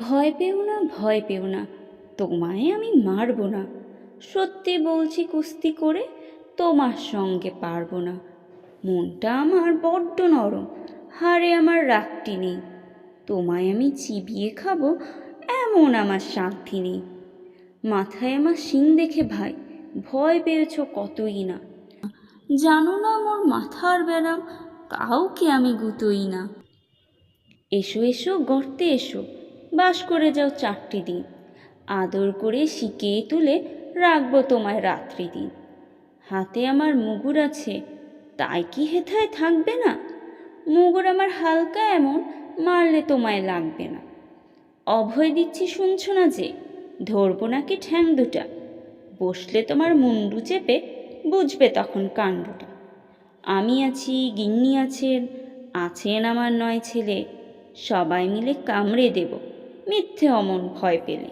ভয় পেও না, ভয় পেও না, তোমায় আমি মারব না। সত্যি বলছি, কুস্তি করে তোমার সঙ্গে পারবো না। মনটা আমার বড্ড নরম, হারে আমার রাগটি নেই। তোমায় আমি চিবিয়ে খাবো এমন আমার সাধ্যি নেই। মাথায় আমার শিং দেখে ভাই ভয় পেয়েছ কতই না। জানো না মোর মাথার ব্যারাম, কাউকে আমি গুতোই না। এসো এসো গর্তে এসো, বাস করে যাও 4টি দিন। আদর করে শিখিয়ে তুলে রাখবো তোমায় রাত্রি দিন। হাতে আমার মুগুর আছে, তাই কি হেথায় থাকবে না? মুগুর আমার হালকা এমন, মারলে তোমায় লাগবে না। অভয় দিচ্ছি শুনছো না যে, ধরবো নাকি ঠ্যাং দুটা? বসলে তোমার মুন্ডু চেপে বুঝবে তখন কাণ্ডটা। আমি আছি, গিন্নি আছেন, আছেন আমার 9 ছেলে। সবাই মিলে কামড়ে দেব মিথ্যে অমন ভয় পেলে।